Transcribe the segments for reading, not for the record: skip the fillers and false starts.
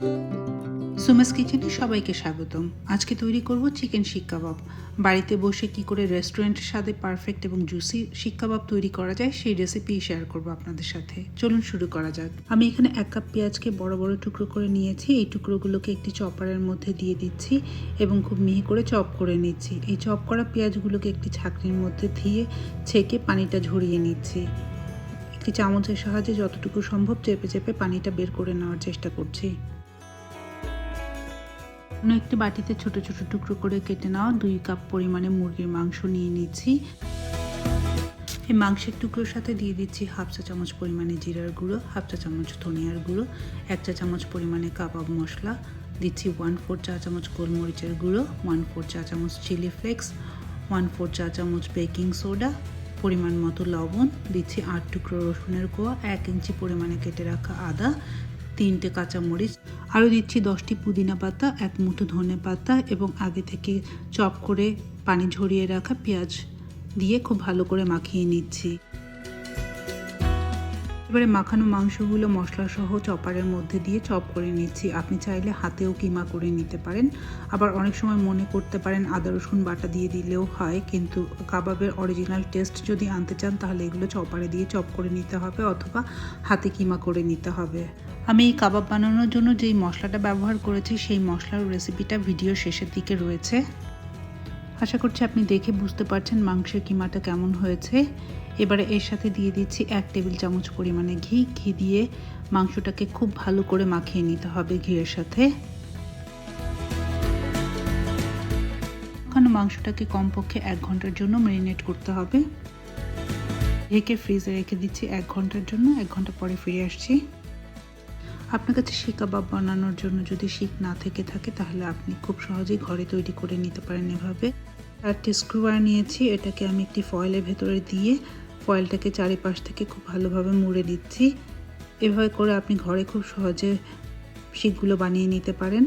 সুমাস কিচেনে সবাইকে স্বাগতম। আজকে তৈরি করব চিকেন শিক কাবাব। বাড়িতে বসে কি করে রেস্টুরেন্টের স্বাদে পারফেক্ট এবং জুসি শিক কাবাব তৈরি করা যায় সেই রেসিপি শেয়ার করব আপনাদের সাথে। চলুন শুরু করা যাক। আমি এখানে 1 কাপ পেঁয়াজকে বড় বড় টুকরো করে নিয়েছি। এই টুকরোগুলোকে একটি চপারের মধ্যে দিয়ে দিচ্ছি এবং খুব মিহি করে চপ করে নিচ্ছি। এই চপ করা পেঁয়াজগুলোকে একটি ছাঁকনির মধ্যে দিয়ে ছেঁকে পানিটা ঝরিয়ে নিচ্ছি। একটি চামচের সাহায্যে যতটুকু সম্ভব চেপে চেপে পানিটা বের করে নেওয়ার চেষ্টা করছি। অন্য একটি বাটিতে ছোট ছোট টুকরো করে কেটে নেওয়া 2 কাপ পরিমাণে মুরগির মাংস নিয়ে নিচ্ছি। এই মাংসের টুকরোর সাথে দিয়ে দিচ্ছি 1/2 চা চামচ পরিমাণে জিরার গুঁড়ো, 1/2 চা চামচ ধনিয়ার গুঁড়ো, 1 চা চামচ পরিমাণে কাবাব মশলা, দিচ্ছি 1/4 চা চামচ গোলমরিচের গুঁড়ো, 1/4 চা চামচ চিলি ফ্লেক্স, 1/4 চা চামচ বেকিং সোডা, পরিমাণ মতো লবণ, দিচ্ছি 8 টুকরো রসুনের কোয়া, 1 ইঞ্চি পরিমাণে কেটে রাখা আদা, 3টে কাঁচামরিচ, আরও দিচ্ছি 10টি পুদিনা পাতা, 1 মুঠো ধনে পাতা এবং আগে থেকে চপ করে পানি ঝরিয়ে রাখা পেঁয়াজ দিয়ে খুব ভালো করে মাখিয়ে নিচ্ছি। এবারে মাখানো মাংসগুলো মশলাসহ চপারের মধ্যে দিয়ে চপ করে নিচ্ছি। আপনি চাইলে হাতেও কিমা করে নিতে পারেন। আবার অনেক সময় মনে করতে পারেন আদা রসুন বাটা দিয়ে দিলেও হয়, কিন্তু কাবাবের অরিজিনাল টেস্ট যদি আনতে চান তাহলে এগুলো চপারে দিয়ে চপ করে নিতে হবে অথবা হাতে কিমা করে নিতে হবে। আমি এই কাবাব বানানোর জন্য যেই মশলাটা ব্যবহার করেছি সেই মশলার রেসিপিটা ভিডিও শেষের দিকে রয়েছে। আশা করছি আপনি দেখে বুঝতে পারছেন মাংসের কিমাটা কেমন হয়েছে। এবারে এর সাথে দিয়ে দিচ্ছি 1 টেবিল চামচ পরিমাণে ঘি। ঘি দিয়ে মাংসটাকে খুব ভালো করে মাখিয়ে নিতে হবে ঘিয়ের সাথে। মাখানো মাংসটাকে কমপক্ষে 1 ঘন্টার জন্য ম্যারিনেট করতে হবে। ঢেকে ফ্রিজে রেখে দিচ্ছি 1 ঘন্টার জন্য। 1 ঘন্টা পরে ফিরে আসছি। আপনার কাছে শিক কাবাব বানানোর জন্য যদি শিক না থেকে থাকে তাহলে আপনি খুব সহজেই ঘরে তৈরি করে নিতে পারেন এভাবে। 4টি স্ক্রুয়ার নিয়েছি, এটাকে আমি একটি ফয়েলের ভেতরে দিয়ে ফয়েলটাকে চারিপাশ থেকে খুব ভালোভাবে মুড়ে দিচ্ছি। এভাবে করে আপনি ঘরে খুব সহজে শিকগুলো বানিয়ে নিতে পারেন।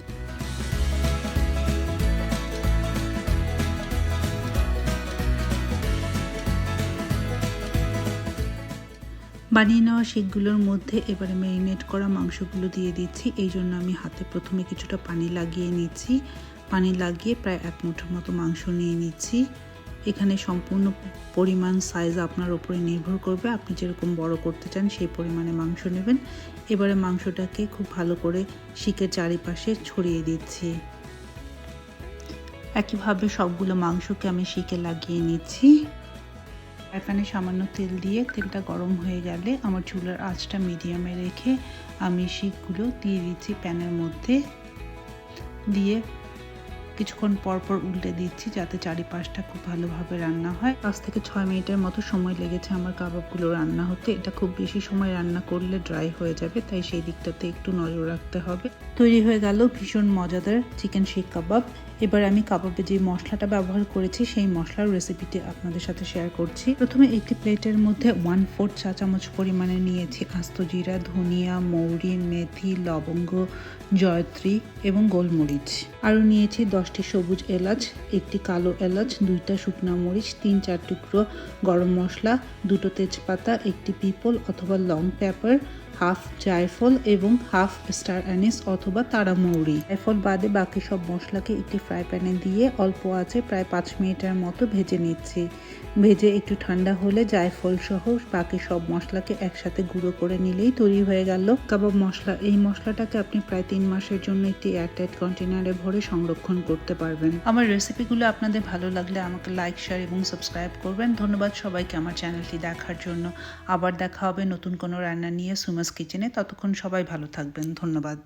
বানিয়ে নেওয়া শিকগুলোর মধ্যে এবারে ম্যারিনেট করা মাংসগুলো দিয়ে দিচ্ছি। এই জন্য আমি হাতে প্রথমে কিছুটা পানি লাগিয়ে নিচ্ছি। পানি লাগিয়ে প্রায় 1 মুঠোর মতো মাংস নিয়ে নিচ্ছি। এখানে সম্পূর্ণ পরিমাণ সাইজ আপনার উপরে নির্ভর করবে। আপনি যেরকম বড় করতে চান সেই পরিমাণে মাংস নেবেন। এবারে মাংসটাকে খুব ভালো করে শিকের চারিপাশে ছড়িয়ে দিচ্ছি। একইভাবে সবগুলো মাংসকে আমি শিকে লাগিয়ে নিচ্ছি। প্যানে সামান্য তেল দিয়ে তেলটা গরম হয়ে গেলে আমার চুলার আঁচটা মিডিয়ামে রেখে আমি শিকগুলো দিয়ে দিচ্ছি প্যানের মধ্যে। দিয়ে কিছুক্ষণ পরপর উল্টে দিচ্ছি যাতে চারিপাশটা খুব ভালোভাবে রান্না হয়। 5 থেকে 6 মিনিটের মতো সময় লেগেছে আমার কাবাবগুলো রান্না হতে। এটা খুব বেশি সময় রান্না করলে ড্রাই হয়ে যাবে, তাই সেই দিকটাতে একটু নজর রাখতে হবে। তৈরি হয়ে গেল ভীষণ মজাদার চিকেন শিক কাবাব। এবার আমি কাবাবে যে মশলাটা ব্যবহার করেছি সেই মশলার রেসিপিটি আপনাদের সাথে শেয়ার করছি। প্রথমে একটি প্লেটের মধ্যে 1/4 চা চামচ পরিমাণে নিয়েছি আস্ত জিরা, ধনিয়া, মৌরি, মেথি, লবঙ্গ, জয়ত্রী এবং গোলমরিচ। আরও নিয়েছি 10টি সবুজ এলাচ, একটি কালো এলাচ, 2টা শুকনা মরিচ, 3-4 টুকরো গরম মশলা, 2টো তেজপাতা, একটি পিপল অথবা লং পেপার, 1/2 জায়ফল এবং 1/2 স্টার অ্যানিস অথবা তারা মৌরি। জায়ফল বাদে বাকি সব মশলাকে একটি ফ্রাই প্যানে দিয়ে অল্প আঁচে প্রায় 5 মিনিটের মতো ভেজে নিচ্ছি। ভেজে একটু ঠান্ডা হলে জায়ফল সহ বাকি সব মশলাকে একসাথে গুঁড়ো করে নিলেই তৈরি হয়ে গেল কাবাব মশলা। এই মশলাটাকে আপনি প্রায় 3 মাসের জন্য একটি এয়ারটাইট কন্টেনারে ভরে সংরক্ষণ করতে পারবেন। আমার রেসিপিগুলো আপনাদের ভালো লাগলে আমাকে লাইক, শেয়ার এবং সাবস্ক্রাইব করবেন। ধন্যবাদ সবাইকে আমার চ্যানেলটি দেখার জন্য। আবার দেখা হবে নতুন কোনো রান্না নিয়ে সুমাস কিচেনে। ততক্ষণ সবাই ভালো থাকবেন। ধন্যবাদ।